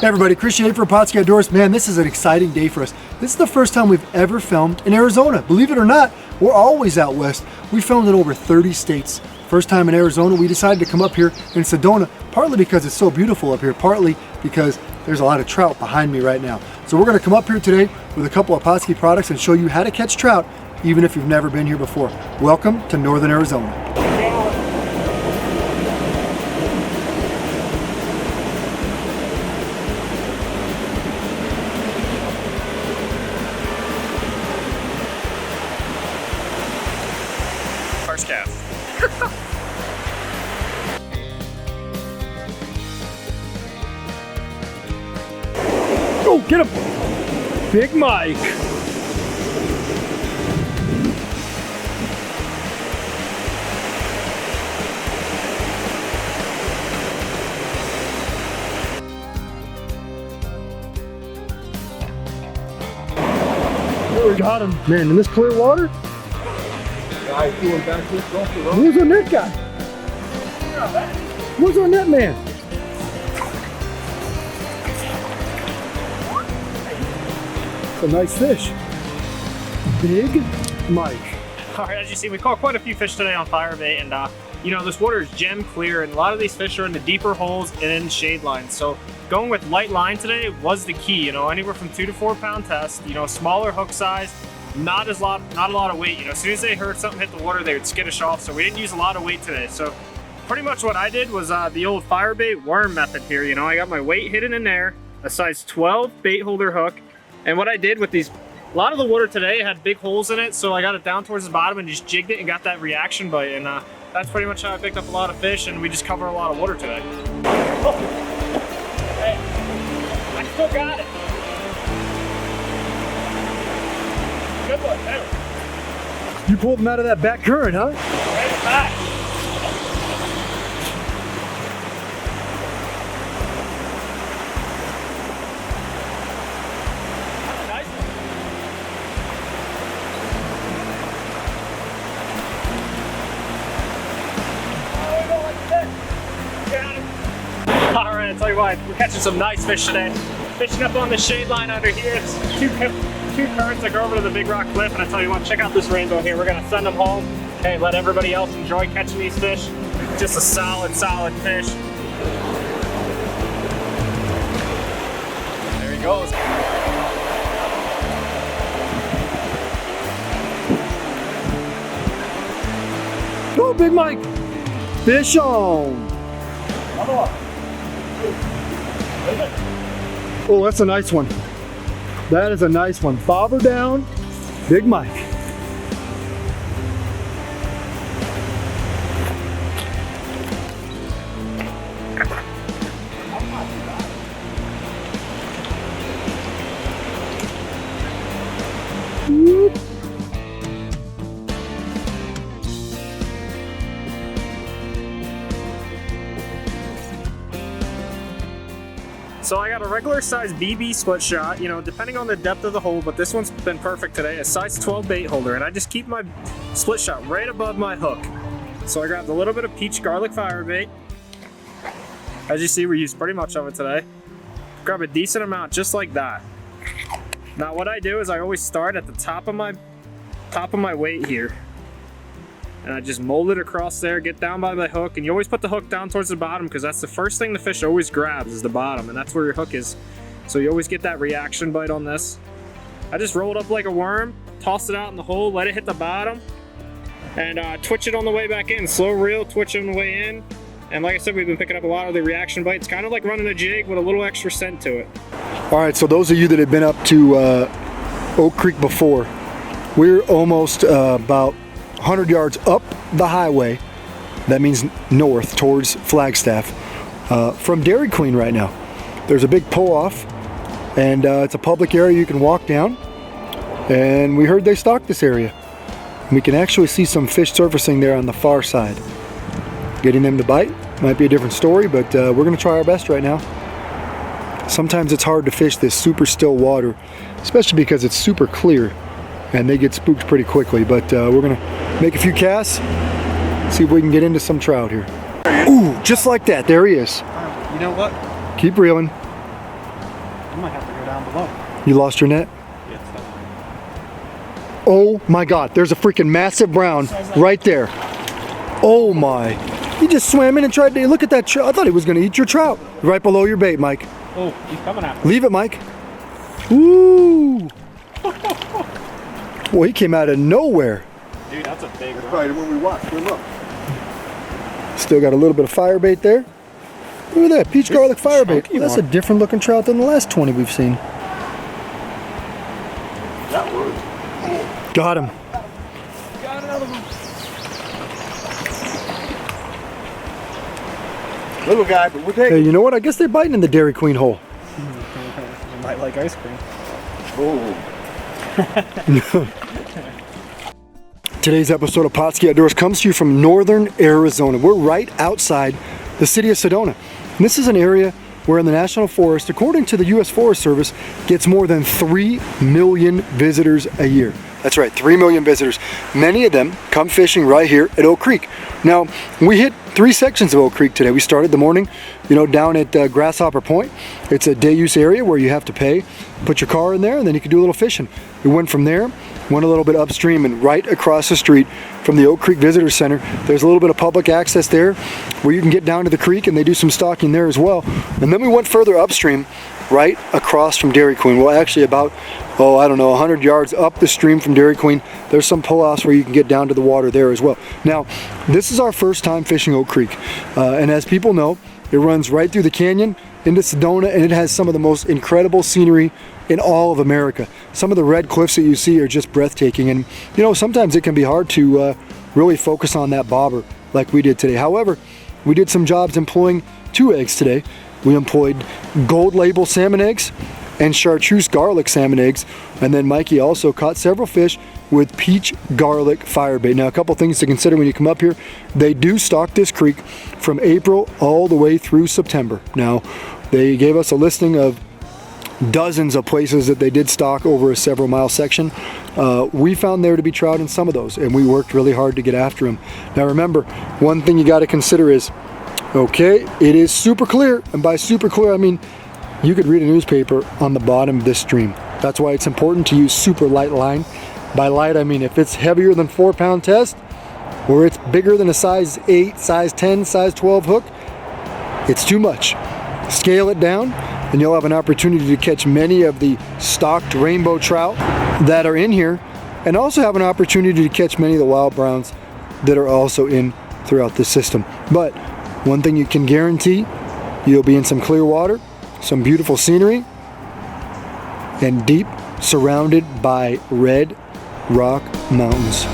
Hey everybody, Christian for Pautzke Outdoors. Man, this is an exciting day for us. This is the first time we've ever filmed in Arizona. Believe it or not, we're always out west. We filmed in over 30 states. First time in Arizona, we decided to come up here in Sedona, partly because it's so beautiful up here, partly because there's a lot of trout behind me right now. So we're gonna come up here today with a couple of Pautzke products and show you how to catch trout, even if you've never been here before. Welcome to Northern Arizona. First cast. Oh, get him! Big Mike. Oh, we got him. Man, in this clear water? Where's our net guy? Where's our net man? It's a nice fish. Big Mike. All right, as you see, we caught quite a few fish today on firebait, and you know, this water is gem clear, and a lot of these fish are in the deeper holes and in shade lines. So going with light line today was the key. You know, anywhere from 2 to 4 pound test. You know, smaller hook size. Not a lot of weight. You know, as soon as they heard something hit the water, they would skittish off. So we didn't use a lot of weight today. So pretty much what I did was the old firebait worm method here. You know, I got my weight hidden in there, a size 12 bait holder hook, and what I did with these, a lot of the water today had big holes in it, so I got it down towards the bottom and just jigged it and got that reaction bite. And that's pretty much how I picked up a lot of fish, and we just cover a lot of water today. Oh. Hey, I still got it. Good one, hey. You pulled him out of that back current, huh? Right back. That's a nice one. Oh, no, that's it. Got him. All right, I'll tell you what, we're catching some nice fish today. Fishing up on the shade line under here. It's two currents that go over to the Big Rock Cliff, and I tell you what, check out this rainbow here. We're gonna send them home. Hey, let everybody else enjoy catching these fish. Just a solid fish. There he goes. Go, Big Mike. Fish on. Oh, that's a nice one. That is a nice one. Bobber down, Big Mike. Whoop. So I got a regular size BB split shot, you know, depending on the depth of the hole, but this one's been perfect today, a size 12 bait holder, and I just keep my split shot right above my hook. So I grabbed a little bit of peach garlic firebait. As you see, we used pretty much of it today. Grab a decent amount just like that. Now what I do is I always start at the top of my weight here. And I just mold it across there, get down by my hook, and you always put the hook down towards the bottom because that's the first thing the fish always grabs is the bottom, and that's where your hook is. So you always get that reaction bite on this. I just roll it up like a worm, toss it out in the hole, let it hit the bottom, and twitch it on the way back in. Slow reel, twitch it on the way in. And like I said, we've been picking up a lot of the reaction bites, kind of like running a jig with a little extra scent to it. All right, so those of you that have been up to Oak Creek before, we're almost about 100 yards up the highway. That means north towards Flagstaff from Dairy Queen right now. There's a big pull-off, and it's a public area you can walk down, and we heard they stocked this area. We can actually see some fish surfacing there on the far side. Getting them to bite might be a different story, but we're gonna try our best right now. Sometimes it's hard to fish this super still water, especially because it's super clear and they get spooked pretty quickly, but we're gonna make a few casts, see if we can get into some trout here. Ooh, just like that, there he is. You know what? Keep reeling. I might have to go down below. You lost your net? Yeah, it's down there. Oh my God, there's a freaking massive brown right there. Oh my. He just swam in and tried to, look at that trout. I thought he was gonna eat your trout. Right below your bait, Mike. Oh, he's coming at me. Leave it, Mike. Ooh. Boy, he came out of nowhere. Dude, that's a big one. Probably when we watch. Good look. Still got a little bit of fire bait there. Look at that, peach garlic fire bait. Well, that's a different looking trout than the last 20 we've seen. That was. Got him. Got another one. Little guy, but we're taking. Hey, you know what? I guess they're biting in the Dairy Queen hole. You might like ice cream. Oh. Today's episode of Pautzke Outdoors comes to you from northern Arizona. We're right outside the city of Sedona. And this is an area where in the National Forest, according to the U.S. Forest Service, gets more than 3 million visitors a year. That's right, 3 million visitors. Many of them come fishing right here at Oak Creek. Now, we hit 3 sections of Oak Creek today. We started the morning, down at Grasshopper Point. It's a day use area where you have to pay, put your car in there, and then you can do a little fishing. We went from there, went a little bit upstream, and right across the street from the Oak Creek Visitor Center, there's a little bit of public access there where you can get down to the creek, and they do some stocking there as well. And then we went further upstream, right across from Dairy Queen. Well, actually about, 100 yards up the stream from Dairy Queen, there's some pull-offs where you can get down to the water there as well. Now, this is our first time fishing Oak Creek, and as people know, it runs right through the canyon into Sedona, and it has some of the most incredible scenery in all of America. Some of the red cliffs that you see are just breathtaking, and sometimes it can be hard to really focus on that bobber like we did today. However, we did some jobs employing 2 eggs today. We employed gold label salmon eggs and chartreuse garlic salmon eggs, and then Mikey also caught several fish with peach garlic firebait. Now, a couple things to consider when you come up here. They do stock this creek from April all the way through September. Now, they gave us a listing of dozens of places that they did stock over a several mile section. We found there to be trout in some of those, and we worked really hard to get after them. Now remember, one thing you got to consider is, okay, it is super clear, and by super clear I mean you could read a newspaper on the bottom of this stream. That's why it's important to use super light line. By light I mean if it's heavier than 4-pound test, or it's bigger than a size 8, size 10, size 12 hook, it's too much. Scale it down, and you'll have an opportunity to catch many of the stocked rainbow trout that are in here, and also have an opportunity to catch many of the wild browns that are also in throughout the system. But one thing you can guarantee, you'll be in some clear water, some beautiful scenery, and deep, surrounded by red rock mountains.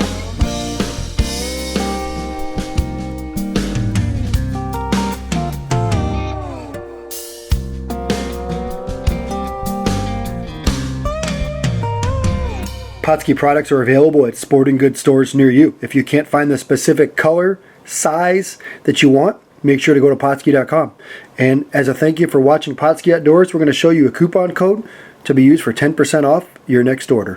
Pautzke products are available at sporting goods stores near you. If you can't find the specific color, size that you want, make sure to go to Pautzke.com. And as a thank you for watching Pautzke Outdoors, we're going to show you a coupon code to be used for 10% off your next order.